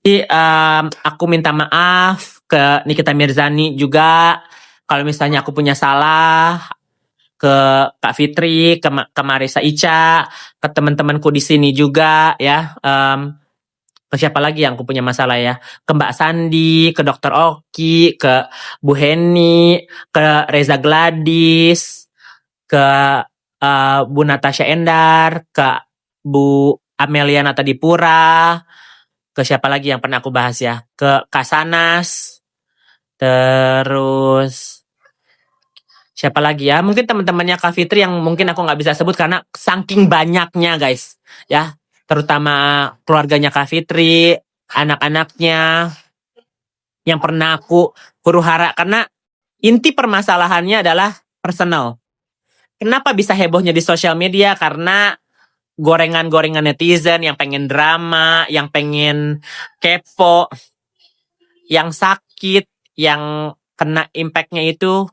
Jadi aku minta maaf ke Nikita Mirzani juga kalau misalnya aku punya salah, ke Kak Fitri, ke Marisa Ica, ke teman-temanku di sini juga ya. Ke siapa lagi yang aku punya masalah ya? Ke Mbak Sandi, ke Dokter Oki, ke Bu Heni, ke Reza Gladys, ke Bu Natasha Endar, ke Bu Amelia Natadipura, ke siapa lagi yang pernah aku bahas ya? Ke Kasanas, terus siapa lagi ya? Mungkin teman-temannya Kak Fitri yang mungkin aku nggak bisa sebut karena saking banyaknya guys, ya. Terutama keluarganya Kak Fitri, anak-anaknya yang pernah aku huru-hara karena inti permasalahannya adalah personal. Kenapa bisa hebohnya di sosial media? Karena gorengan-gorengan netizen yang pengen drama, yang pengen kepo, yang sakit, yang kena impactnya itu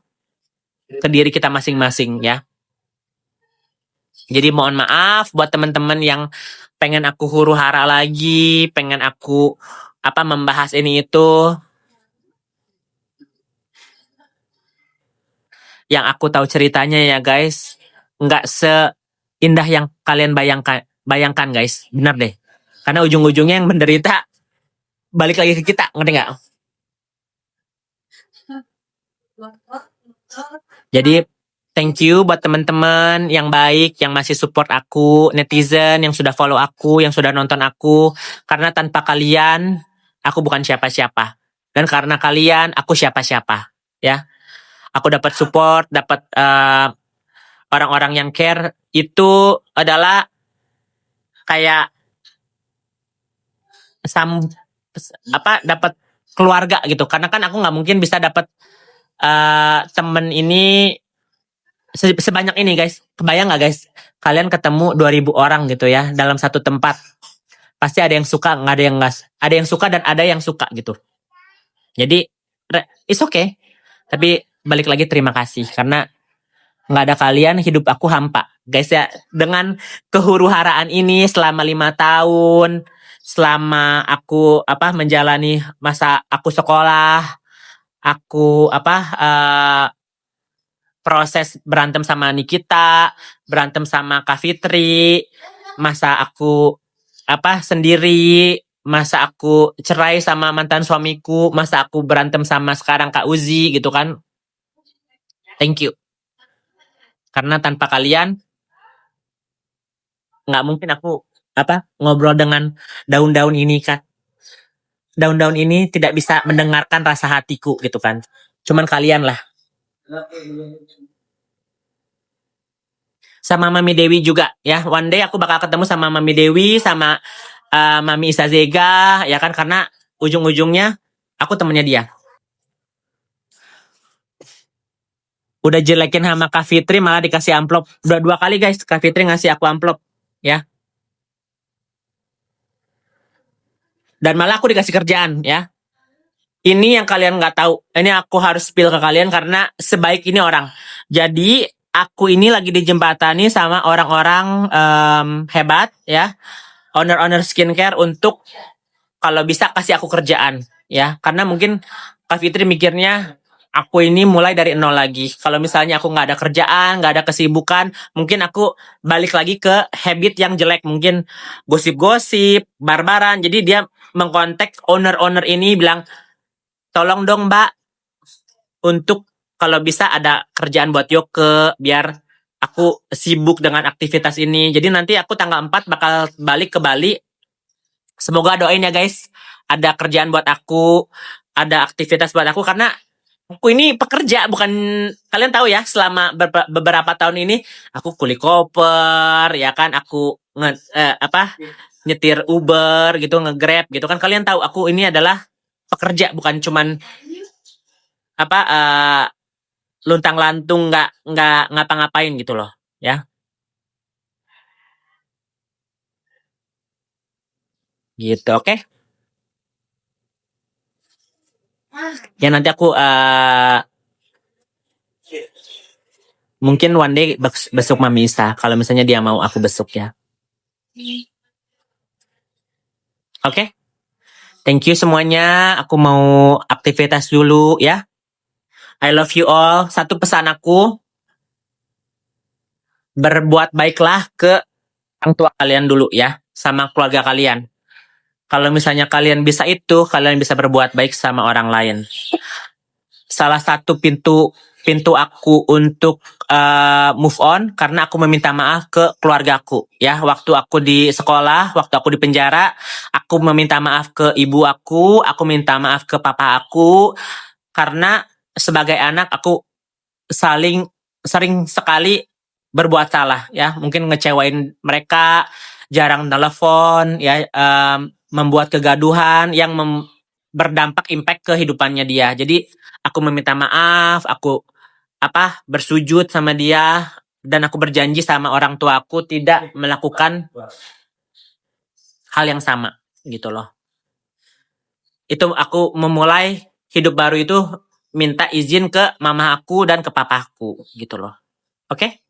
ke diri kita masing-masing ya. Jadi mohon maaf buat teman-teman yang pengen aku huru-hara lagi, pengen aku membahas ini itu. Yang aku tahu ceritanya ya guys, nggak seindah yang kalian bayangkan guys, benar deh. Karena ujung-ujungnya yang menderita balik lagi ke kita, ngerti nggak? Jadi thank you buat teman-teman yang baik, yang masih support aku, netizen yang sudah follow aku, yang sudah nonton aku. Karena tanpa kalian, aku bukan siapa-siapa. Dan karena kalian, aku siapa-siapa. Ya, aku dapat support, dapat orang-orang yang care itu adalah kayak dapat keluarga gitu. Karena kan aku nggak mungkin bisa dapat temen ini sebanyak ini guys. Kebayang nggak guys? Kalian ketemu 2000 orang gitu ya dalam satu tempat. Pasti ada yang suka, nggak ada yang nggak. Ada yang suka dan ada yang suka gitu. Jadi it's okay. Tapi balik lagi terima kasih karena nggak ada kalian hidup aku hampa guys ya. Dengan kehuru-haraan ini selama 5 tahun, selama aku menjalani masa aku sekolah, aku proses berantem sama Nikita, berantem sama Kak Fitri, masa aku sendiri, masa aku cerai sama mantan suamiku, masa aku berantem sama sekarang Kak Uzi gitu kan. Thank you. Karena tanpa kalian nggak mungkin aku ngobrol dengan daun-daun ini kan. Daun-daun ini tidak bisa mendengarkan rasa hatiku gitu kan. Cuman kalian lah. Sama Mami Dewi juga ya. One day aku bakal ketemu sama Mami Dewi, sama Mami Isa Zega ya kan, karena ujung-ujungnya aku temennya dia. Udah jelekin sama Kak Fitri malah dikasih amplop. Udah 2 kali guys Kak Fitri ngasih aku amplop ya. Dan malah aku dikasih kerjaan ya. Ini yang kalian nggak tahu. Ini aku harus spill ke kalian karena sebaik ini orang. Jadi aku ini lagi dijembatani sama orang-orang hebat ya. Owner-owner skincare untuk kalau bisa kasih aku kerjaan ya. Karena mungkin Kak Fitri mikirnya aku ini mulai dari nol lagi. Kalau misalnya aku nggak ada kerjaan, nggak ada kesibukan, mungkin aku balik lagi ke habit yang jelek. Mungkin gosip-gosip, barbaran. Jadi dia mengkontak owner-owner ini bilang, tolong dong Mbak, untuk kalau bisa ada kerjaan buat Yoke, biar aku sibuk dengan aktivitas ini. Jadi nanti aku tanggal 4 bakal balik ke Bali. Semoga doain ya guys, ada kerjaan buat aku, ada aktivitas buat aku, karena aku ini pekerja, bukan, kalian tahu ya, selama beberapa tahun ini aku kuli koper, ya kan, aku nyetir Uber gitu, nge-Grab gitu kan, kalian tahu aku ini adalah pekerja, bukan cuman luntang-lantung nggak ngapa-ngapain gitu loh, ya. Gitu, oke? Ya nanti aku mungkin one day besok Mami Isa, kalau misalnya dia mau aku besok ya. Oke? Thank you semuanya. Aku mau aktivitas dulu ya. I love you all. Satu pesan aku, berbuat baiklah ke orang tua kalian dulu ya, sama keluarga kalian. Kalau misalnya kalian bisa itu, kalian bisa berbuat baik sama orang lain. Salah satu pintu aku untuk move on karena aku meminta maaf ke keluargaku ya. Waktu aku di sekolah, waktu aku di penjara, aku meminta maaf ke ibu aku minta maaf ke papa aku karena sebagai anak aku sering sekali berbuat salah ya. Mungkin ngecewain mereka, jarang telepon ya, membuat kegaduhan yang berdampak impact ke hidupannya dia. Jadi aku meminta maaf, aku bersujud sama dia dan aku berjanji sama orang tua aku tidak melakukan hal yang sama gitu loh. Itu aku memulai hidup baru itu minta izin ke mama aku dan ke papaku gitu loh. Oke?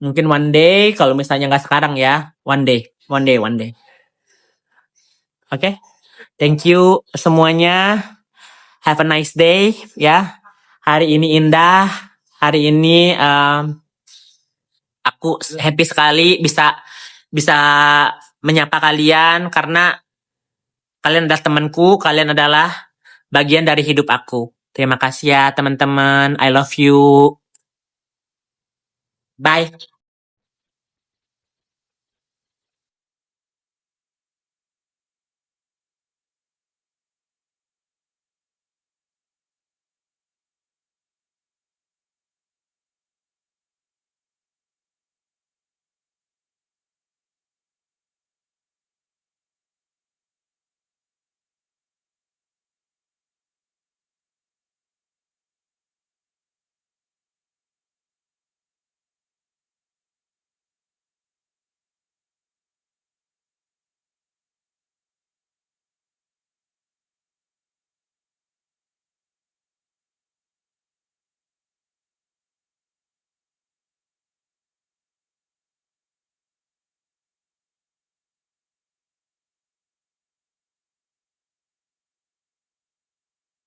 Mungkin one day kalau misalnya nggak sekarang ya, one day. Oke? Thank you semuanya. Have a nice day ya. Hari ini indah. Hari ini aku happy sekali bisa menyapa kalian karena kalian adalah temanku, kalian adalah bagian dari hidup aku. Terima kasih ya teman-teman. I love you. Bye.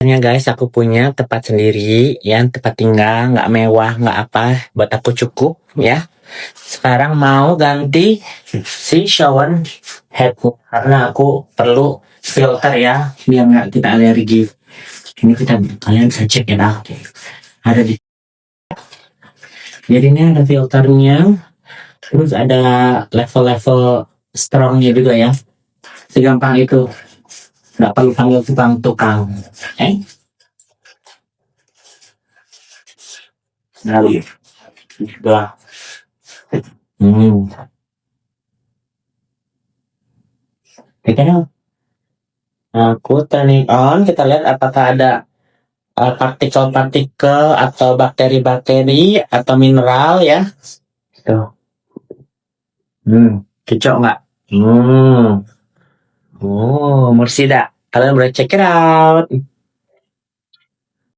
Guys, aku punya tempat sendiri, ya, tempat tinggal, nggak mewah, nggak apa, buat aku cukup, ya. Sekarang mau ganti si shower head karena aku perlu filter ya, biar nggak kita alergi. Ini kalian bisa cek it out. Ada di. Jadi ini ada filternya, terus ada level-level strongnya juga ya. Segampang itu, nggak perlu panggil tukang-tukang. Lalu, udah. Oke dong. Aku turning on, kita lihat apakah ada partikel-partikel atau bakteri-bakteri atau mineral ya. Tuh. Kecok nggak? Oh, bersih dah. Kalian boleh check it out.